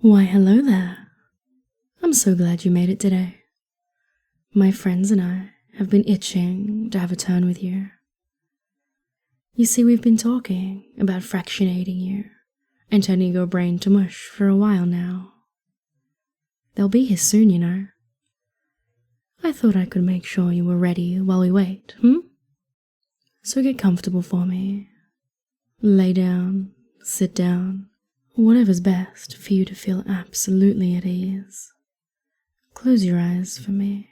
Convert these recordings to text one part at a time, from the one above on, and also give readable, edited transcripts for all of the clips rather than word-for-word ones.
Why, hello there. I'm so glad you made it today. My friends and I have been itching to have a turn with you. You see, we've been talking about fractionating you and turning your brain to mush for a while now. They'll be here soon, you know. I thought I could make sure you were ready while we wait, So get comfortable for me. Lay down, sit down, whatever's best for you to feel absolutely at ease. Close your eyes for me.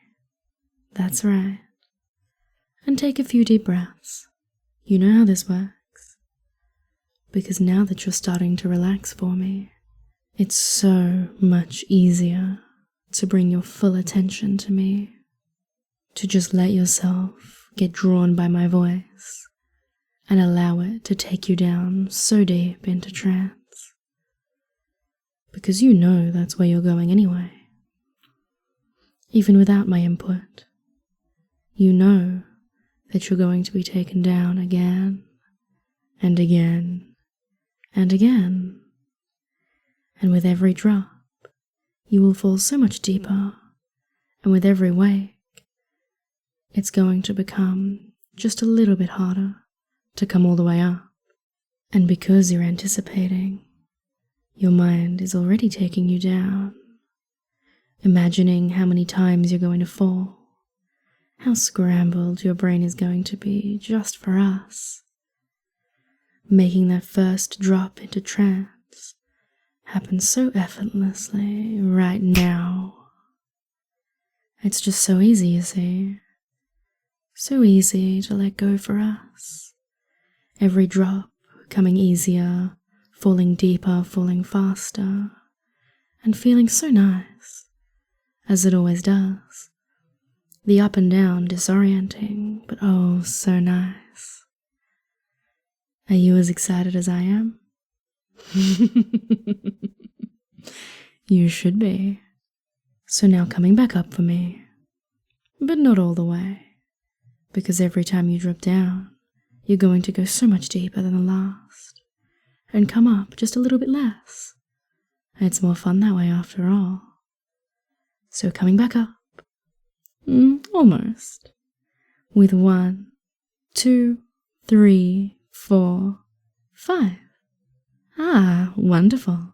That's right. And take a few deep breaths. You know how this works. Because now that you're starting to relax for me, it's so much easier to bring your full attention to me. To just let yourself get drawn by my voice and allow it to take you down so deep into trance. Because you know that's where you're going anyway. Even without my input, you know that you're going to be taken down again and again and again. And with every drop, you will fall so much deeper, and with every wake, it's going to become just a little bit harder to come all the way up. And because you're anticipating, your mind is already taking you down, imagining how many times you're going to fall, how scrambled your brain is going to be just for us, making that first drop into trance happen so effortlessly right now. It's just so easy, you see. So easy to let go for us. Every drop coming easier, falling deeper, falling faster, and feeling so nice, as it always does. The up and down disorienting, but oh, so nice. Are you as excited as I am? You should be. So now coming back up for me, but not all the way. Because every time you drop down, you're going to go so much deeper than the last, and come up just a little bit less. It's more fun that way after all. So coming back up, almost, with 1, 2, 3, 4, 5. Ah, wonderful.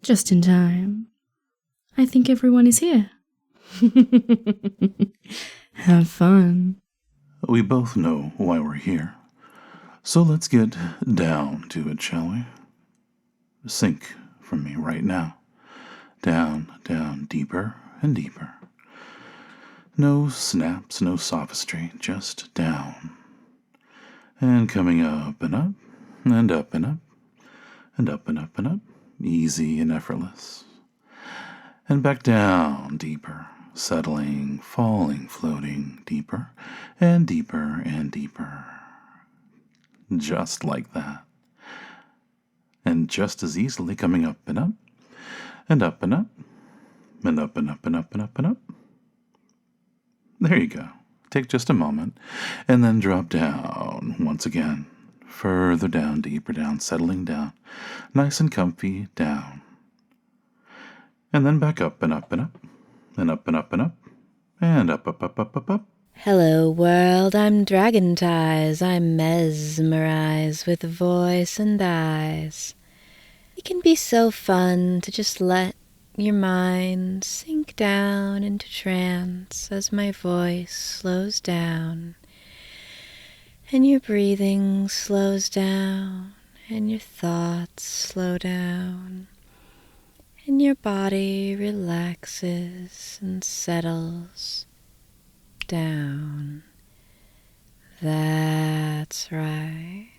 Just in time. I think everyone is here. Have fun. We both know why we're here. So let's get down to it, shall we? Sink from me right now. Down, down, deeper and deeper. No snaps, no sophistry, just down. And coming up and up, and up and up, and up and up and up, easy and effortless. And back down, deeper. Settling, falling, floating, deeper and deeper and deeper. Just like that. And just as easily coming up and up, and up and up, and up and up and up and up and up. There you go. Take just a moment, and then drop down once again. Further down, deeper down, settling down. Nice and comfy, down. And then back up and up and up. And up and up and up, and up, up, up, up, up, up. Hello world, I'm Dragontize. I'm mesmerized with voice and eyes. It can be so fun to just let your mind sink down into trance as my voice slows down. And your breathing slows down, and your thoughts slow down. And your body relaxes and settles down. That's right.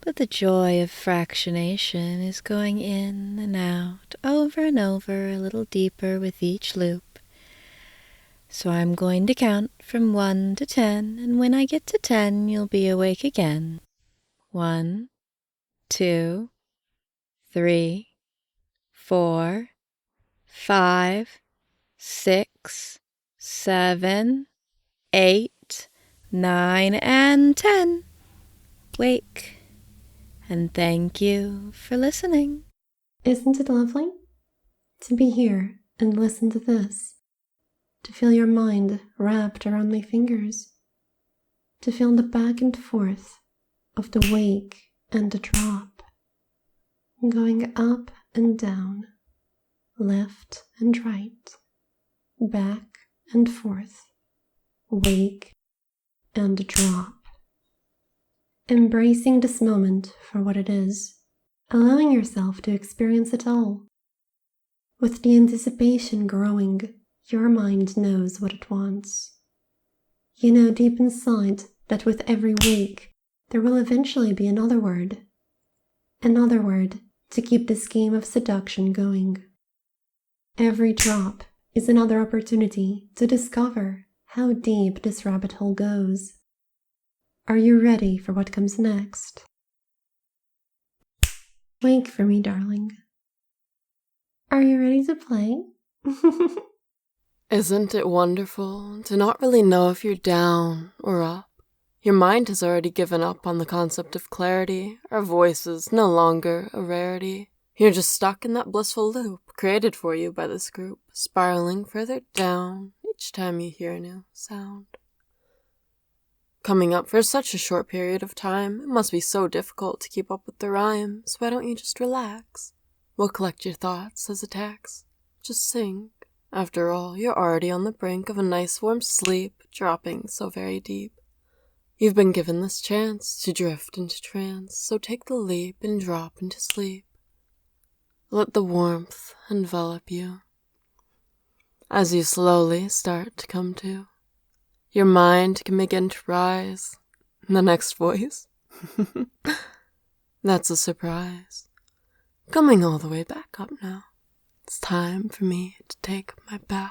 But the joy of fractionation is going in and out, over and over, a little deeper with each loop. So I'm going to count from 1 to 10, and when I get to 10, you'll be awake again. 1, 2, 3, 4, 5, 6, 7, 8, 9, and 10. Wake, and thank you for listening. Isn't it lovely? To be here and listen to this. To feel your mind wrapped around my fingers. To feel the back and forth of the wake and the drop. Going up and down, left and right, back and forth, wake and drop. Embracing this moment for what it is, allowing yourself to experience it all. With the anticipation growing, your mind knows what it wants. You know deep inside that with every wake, there will eventually be another word to keep this game of seduction going. Every drop is another opportunity to discover how deep this rabbit hole goes. Are you ready for what comes next? Wake for me, darling. Are you ready to play? Isn't it wonderful to not really know if you're down or up? Your mind has already given up on the concept of clarity. Our voice is no longer a rarity. You're just stuck in that blissful loop created for you by this group, spiraling further down each time you hear a new sound. Coming up for such a short period of time, it must be so difficult to keep up with the rhyme, so why don't you just relax? We'll collect your thoughts as attacks. Just sink. After all, you're already on the brink of a nice warm sleep, dropping so very deep. You've been given this chance to drift into trance, so take the leap and drop into sleep. Let the warmth envelop you. As you slowly start to come to, your mind can begin to rise. The next voice? That's a surprise. Coming all the way back up now. It's time for me to take my bow.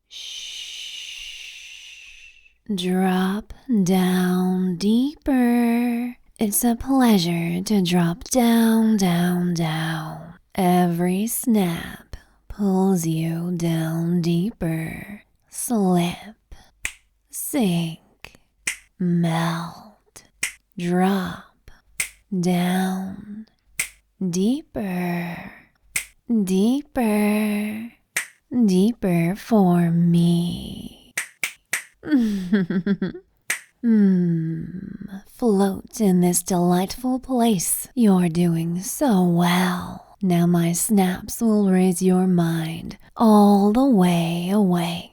Shh. Drop down deeper. It's a pleasure to drop down, down, down. Every snap pulls you down deeper. Slip. Sink, melt, drop, down, deeper, deeper, deeper for me. Float in this delightful place. You're doing so well. Now my snaps will raise your mind all the way awake.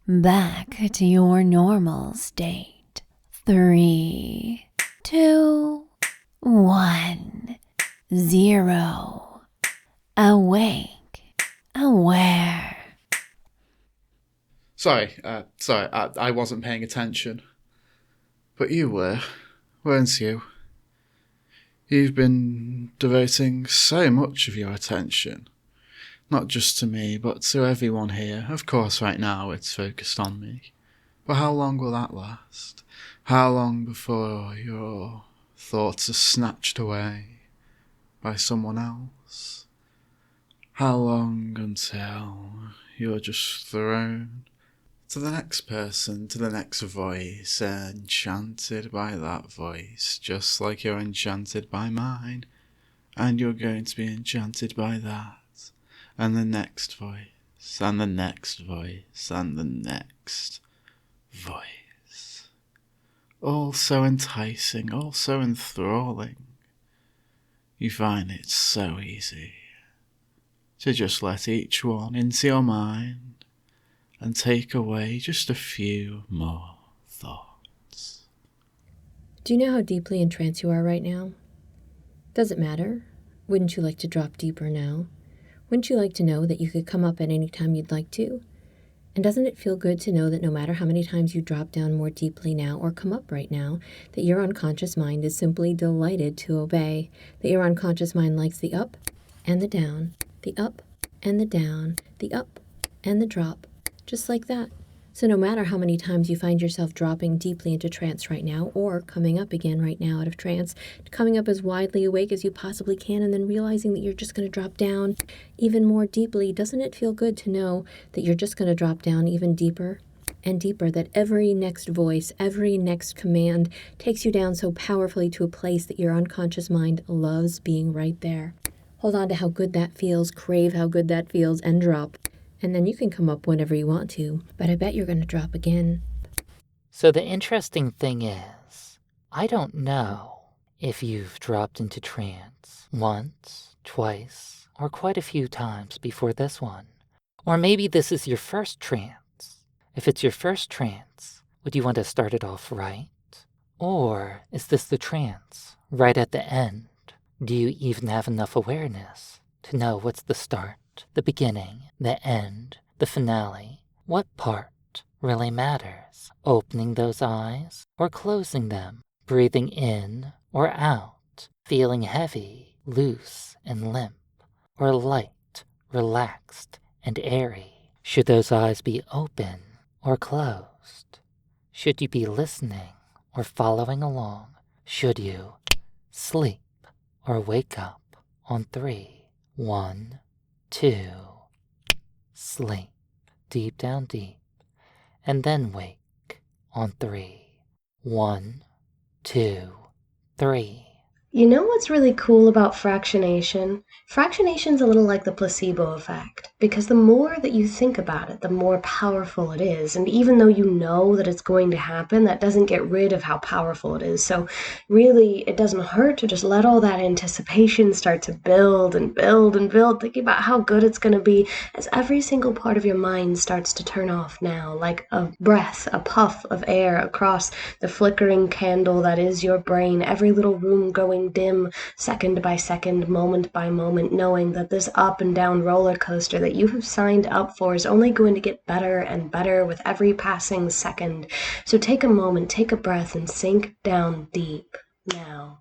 Back to your normal state. 3, 2, 1, 0. Awake, aware. Sorry, I wasn't paying attention. But you were, weren't you? You've been devoting so much of your attention. Not just to me, but to everyone here. Of course, right now it's focused on me. But how long will that last? How long before your thoughts are snatched away by someone else? How long until you're just thrown to the next person, to the next voice, enchanted by that voice, just like you're enchanted by mine, and you're going to be enchanted by that. And the next voice, and the next voice, and the next voice. All so enticing, all so enthralling. You find it so easy to just let each one into your mind and take away just a few more thoughts. Do you know how deeply in trance you are right now? Does it matter? Wouldn't you like to drop deeper now? Wouldn't you like to know that you could come up at any time you'd like to? And doesn't it feel good to know that no matter how many times you drop down more deeply now or come up right now, that your unconscious mind is simply delighted to obey, that your unconscious mind likes the up and the down, the up and the down, the up and the drop, just like that. So no matter how many times you find yourself dropping deeply into trance right now, or coming up again right now out of trance, coming up as widely awake as you possibly can, and then realizing that you're just going to drop down even more deeply, doesn't it feel good to know that you're just going to drop down even deeper and deeper, that every next voice, every next command takes you down so powerfully to a place that your unconscious mind loves being right there, Hold on to how good that feels, crave how good that feels, and drop. And then you can come up whenever you want to, but I bet you're going to drop again. So the interesting thing is, I don't know if you've dropped into trance once, twice, or quite a few times before this one. Or maybe this is your first trance. If it's your first trance, would you want to start it off right? Or is this the trance right at the end? Do you even have enough awareness to know what's the start, the beginning, the end, the finale? What part really matters? Opening those eyes or closing them? Breathing in or out? Feeling heavy, loose, and limp? Or light, relaxed, and airy? Should those eyes be open or closed? Should you be listening or following along? Should you sleep or wake up on 3? 1, 2, sleep, deep down deep, and then wake on 3. 1, 2, 3. You know what's really cool about fractionation? Fractionation's a little like the placebo effect, because the more that you think about it, the more powerful it is. And even though you know that it's going to happen, that doesn't get rid of how powerful it is. So really, it doesn't hurt to just let all that anticipation start to build and build and build, thinking about how good it's going to be as every single part of your mind starts to turn off now, like a breath, a puff of air across the flickering candle that is your brain, every little room going dim, second by second, moment by moment, knowing that this up and down roller coaster that you have signed up for is only going to get better and better with every passing second. So take a moment, take a breath, and sink down deep now.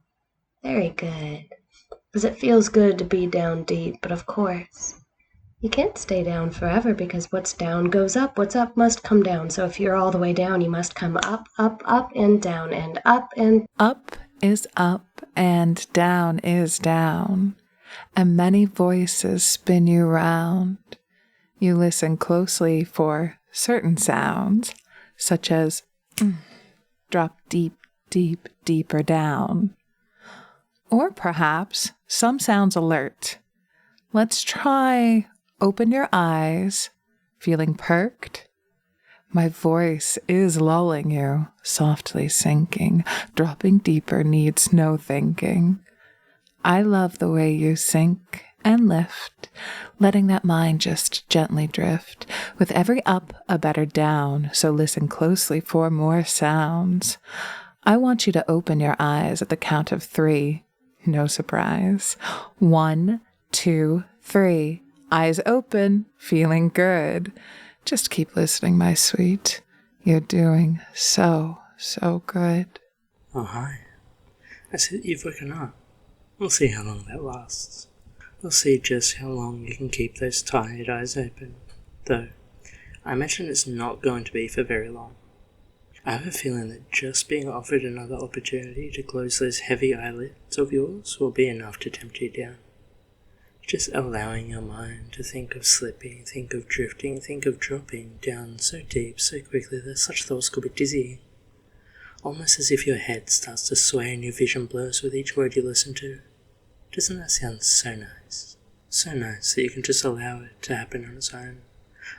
Very good. Because it feels good to be down deep, but of course, you can't stay down forever because what's down goes up. What's up must come down. So if you're all the way down, you must come up, up, up, and down, and up, and Up is up, and down is down, and many voices spin you round. You listen closely for certain sounds, such as drop deep, deep, deeper down. Or perhaps some sounds alert. Let's try open your eyes, feeling perked. My voice is lulling you, softly sinking, dropping deeper needs no thinking. I love the way you sink and lift, letting that mind just gently drift. With every up, a better down, so listen closely for more sounds. I want you to open your eyes at the count of 3. No surprise. 1, 2, 3. Eyes open, feeling good. Just keep listening, my sweet. You're doing so good. Oh, hi. I see that you've woken up. We'll see how long that lasts. We'll see just how long you can keep those tired eyes open. Though, I imagine it's not going to be for very long. I have a feeling that just being offered another opportunity to close those heavy eyelids of yours will be enough to tempt you down. Just allowing your mind to think of slipping, think of drifting, think of dropping down so deep, so quickly that such thoughts could be dizzying. Almost as if your head starts to sway and your vision blurs with each word you listen to. Doesn't that sound so nice? So nice that you can just allow it to happen on its own.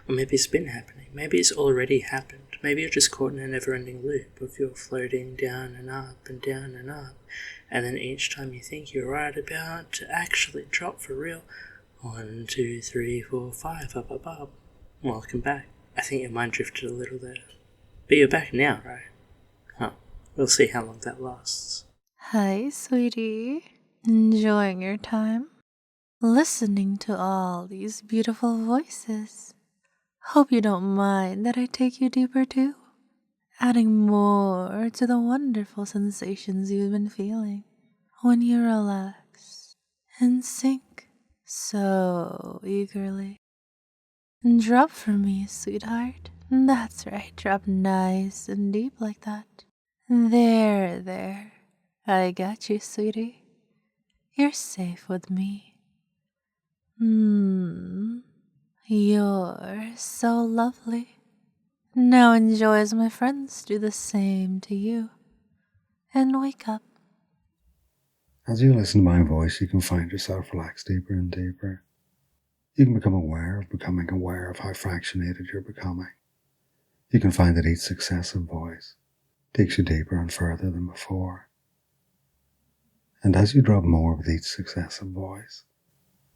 Or maybe it's been happening, maybe it's already happened. Maybe you're just caught in a never-ending loop of you're floating down and up and down and up, and then each time you think you're right about to actually drop for real, 1, 2, 3, 4, 5, up, up, up. Welcome back. I think your mind drifted a little there. But you're back now, right? Huh. We'll see how long that lasts. Hi, sweetie. Enjoying your time? Listening to all these beautiful voices. Hope you don't mind that I take you deeper too, adding more to the wonderful sensations you've been feeling when you relax and sink so eagerly. Drop for me, sweetheart. That's right, drop nice and deep like that. There. I got you, sweetie. You're safe with me. You're so lovely. Now enjoy as my friends do the same to you. And wake up. As you listen to my voice, you can find yourself relaxed deeper and deeper. You can become aware of becoming aware of how fractionated you're becoming. You can find that each successive voice takes you deeper and further than before. And as you drop more with each successive voice,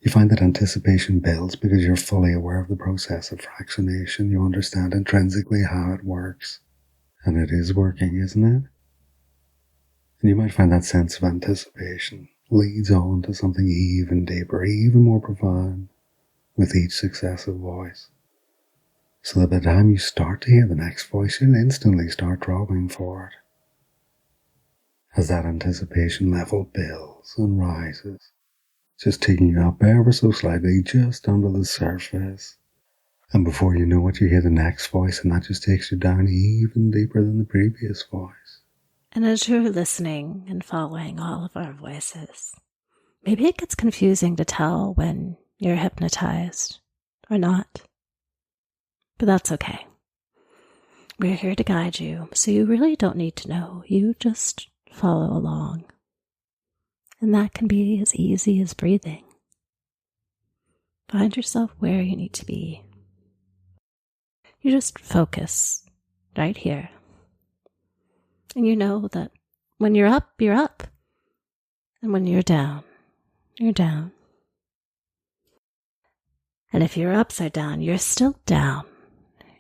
you find that anticipation builds because you're fully aware of the process of fractionation. You understand intrinsically how it works. And it is working, isn't it? And you might find that sense of anticipation leads on to something even deeper, even more profound with each successive voice. So that by the time you start to hear the next voice, you'll instantly start dropping for it. As that anticipation level builds and rises, just taking you up ever so slightly, just under the surface. And before you know it, you hear the next voice, and that just takes you down even deeper than the previous voice. And as you're listening and following all of our voices, maybe it gets confusing to tell when you're hypnotized or not. But that's okay. We're here to guide you, so you really don't need to know. You just follow along. And that can be as easy as breathing. Find yourself where you need to be. You just focus right here. And you know that when you're up, you're up. And when you're down, you're down. And if you're upside down, you're still down.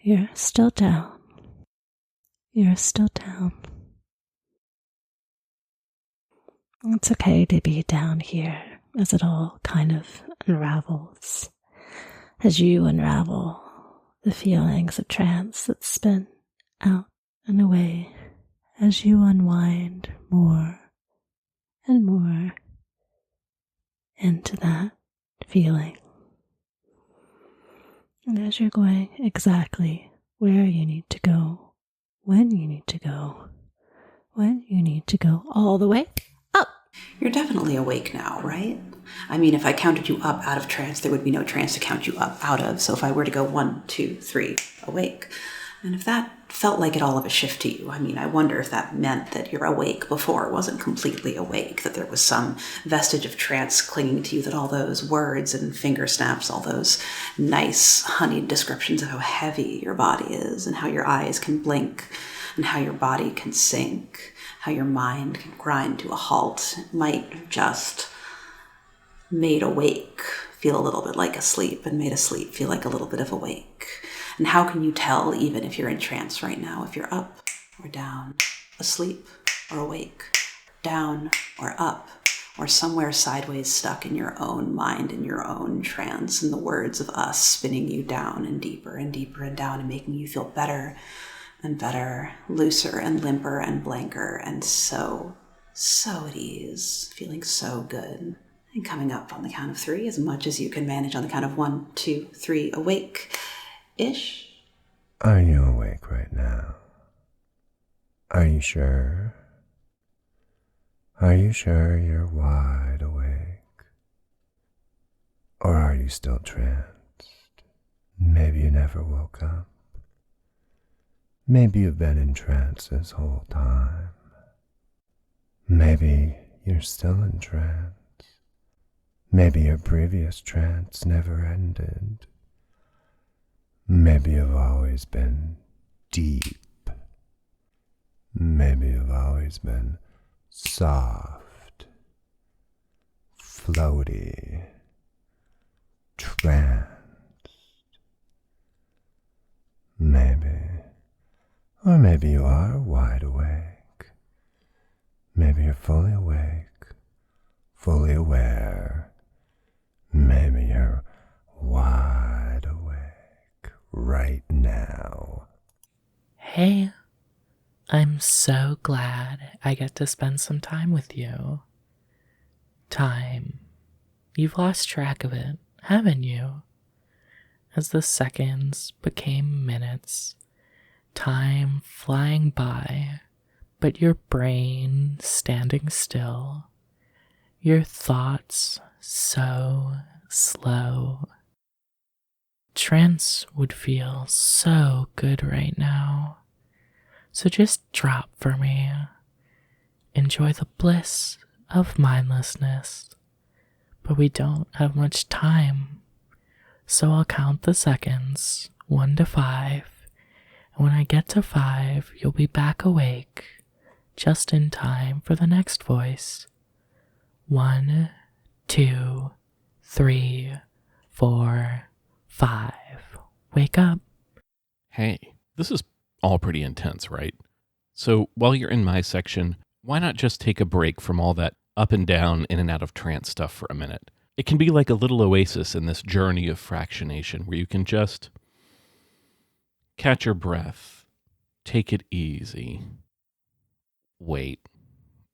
You're still down. You're still down. It's okay to be down here as it all kind of unravels. As you unravel the feelings of trance that spin out and away. As you unwind more and more into that feeling. And as you're going exactly where you need to go, when you need to go, when you need to go all the way up. You're definitely awake now, right? I mean, if I counted you up out of trance, there would be no trance to count you up out of. So if I were to go 1, 2, 3, awake. And if that felt like it all of a shift to you, I mean, I wonder if that meant that you're awake before wasn't completely awake, that there was some vestige of trance clinging to you, that all those words and finger snaps, all those nice honeyed descriptions of how heavy your body is and how your eyes can blink and how your body can sink, how your mind can grind to a halt, might just made awake feel a little bit like asleep and made asleep feel like a little bit of awake. And how can you tell, even if you're in trance right now, if you're up or down, asleep or awake, down or up, or somewhere sideways stuck in your own mind, in your own trance, and the words of us spinning you down and deeper and deeper and down and making you feel better and better, looser and limper and blanker, and so at ease, feeling so good. And coming up on the count of 3, as much as you can manage on the count of 1, 2, 3, awake-ish. Are you awake right now? Are you sure? Are you sure you're wide awake? Or are you still tranced? Maybe you never woke up. Maybe you've been in trance this whole time. Maybe you're still in trance. Maybe your previous trance never ended. Maybe you've always been deep. Maybe you've always been soft, floaty, tranced. Maybe. Or maybe you are wide awake. Maybe you're fully awake, fully aware. Maybe you're wide awake right now. Hey, I'm so glad I get to spend some time with you. Time. You've lost track of it, haven't you? As the seconds became minutes, time flying by, but your brain standing still, your thoughts so slow. Trance would feel so good right now. So just drop for me. Enjoy the bliss of mindlessness, but we don't have much time. So I'll count the seconds, 1 to 5, and when I get to 5, you'll be back awake, just in time for the next voice. 1, 2, 3, 4, 5. Wake up. Hey, this is all pretty intense, right? So while you're in my section, why not just take a break from all that up and down, in and out of trance stuff for a minute? It can be like a little oasis in this journey of fractionation where you can just catch your breath, take it easy. Wait,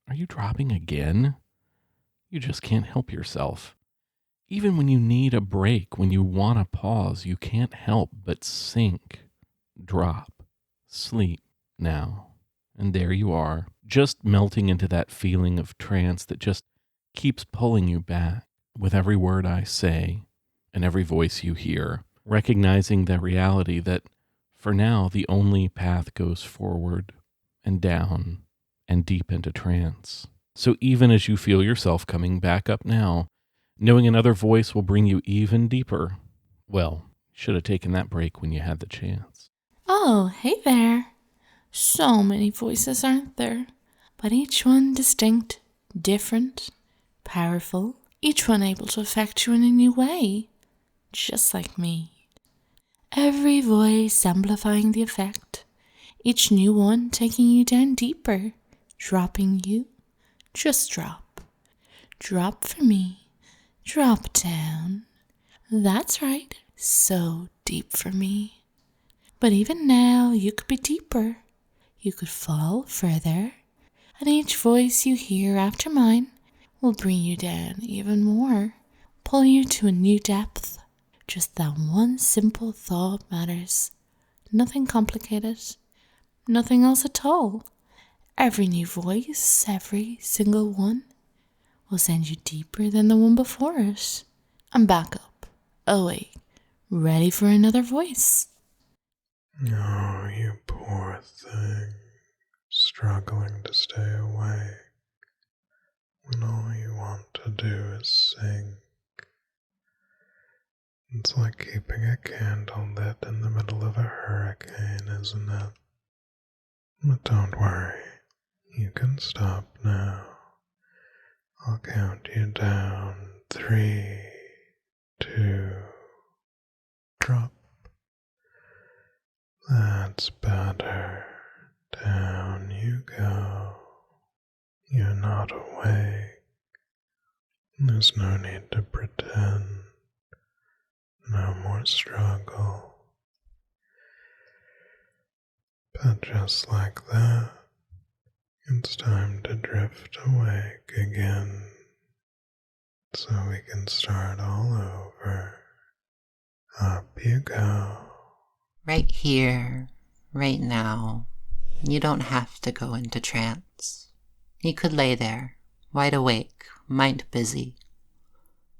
are you dropping again? You just can't help yourself. Even when you need a break, when you want to pause, you can't help but sink, drop, sleep now. And there you are, just melting into that feeling of trance that just keeps pulling you back with every word I say and every voice you hear, recognizing the reality that for now the only path goes forward and down and deep into trance. So even as you feel yourself coming back up now, knowing another voice will bring you even deeper. Well, should have taken that break when you had the chance. Oh, hey there. So many voices, aren't there? But each one distinct, different, powerful, each one able to affect you in a new way, just like me. Every voice amplifying the effect, each new one taking you down deeper, dropping you. Just drop. Drop for me. Drop down. That's right, so deep for me. But even now, you could be deeper. You could fall further, and each voice you hear after mine will bring you down even more, pull you to a new depth. Just that one simple thought matters. Nothing complicated, nothing else at all. Every new voice, every single one, will send you deeper than the one before it. And back up, awake, ready for another voice. Oh, you poor thing, struggling to stay awake when all you want to do is sink. It's like keeping a candle lit in the middle of a hurricane, isn't it? But don't worry, you can stop now. I'll count you down. 3, 2, drop. That's better. Down you go. You're not awake. There's no need to pretend. No more struggle. But just like that, it's time to drift awake again, so we can start all over. Up you go. Right here, right now. You don't have to go into trance. You could lay there, wide awake, mind busy.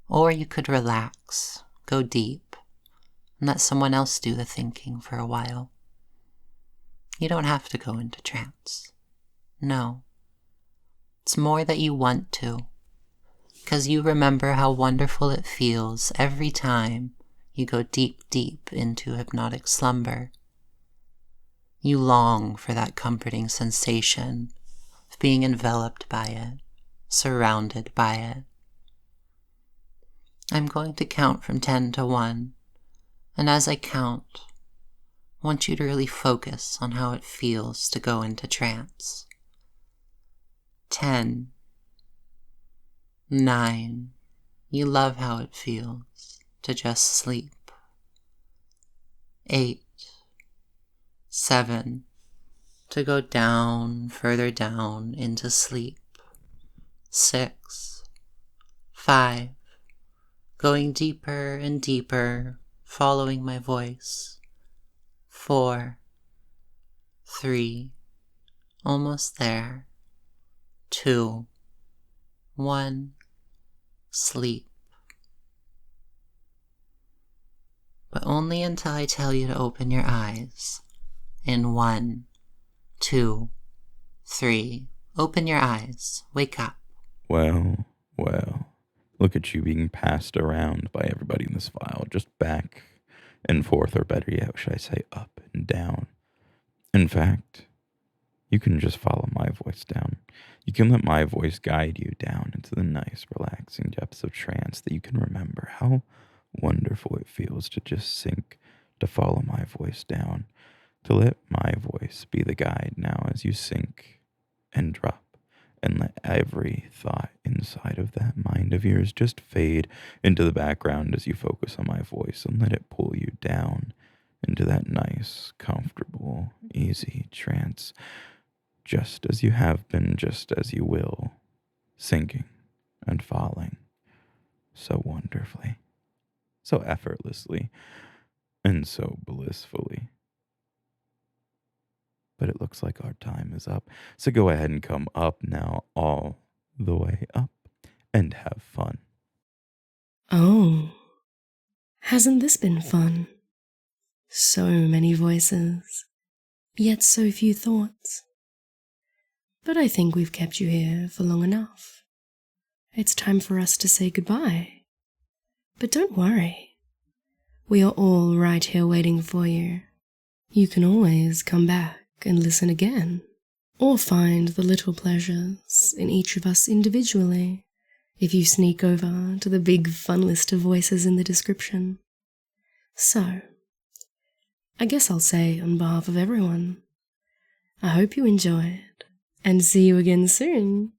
Or you could relax, go deep, and let someone else do the thinking for a while. You don't have to go into trance. No. It's more that you want to, because you remember how wonderful it feels every time you go deep, deep into hypnotic slumber. You long for that comforting sensation of being enveloped by it, surrounded by it. I'm going to count from 10 to 1, and as I count, I want you to really focus on how it feels to go into trance. 10, 9, you love how it feels to just sleep. 8, 7, to go down, further down into sleep. 6, 5, going deeper and deeper, following my voice. 4, 3, almost there. 2, 1, sleep. But only until I tell you to open your eyes. In 1, 2, 3, open your eyes, wake up, Well, well, look at you being passed around by everybody in this file, just back and forth, or better yet, should I say up and down. In fact, you can just follow my voice down. You can let my voice guide you down into the nice, relaxing depths of trance that you can remember how wonderful it feels to just sink, to follow my voice down, to let my voice be the guide now as you sink and drop, and let every thought inside of that mind of yours just fade into the background as you focus on my voice, and let it pull you down into that nice, comfortable, easy trance, just as you have been, just as you will, sinking and falling so wonderfully, so effortlessly, and so blissfully. But it looks like our time is up, so go ahead and come up now, all the way up, and have fun. Oh, hasn't this been fun? So many voices, yet so few thoughts. But I think we've kept you here for long enough. It's time for us to say goodbye. But don't worry. We are all right here waiting for you. You can always come back and listen again, or find the little pleasures in each of us individually if you sneak over to the big fun list of voices in the description. So, I guess I'll say on behalf of everyone, I hope you enjoyed, and see you again soon.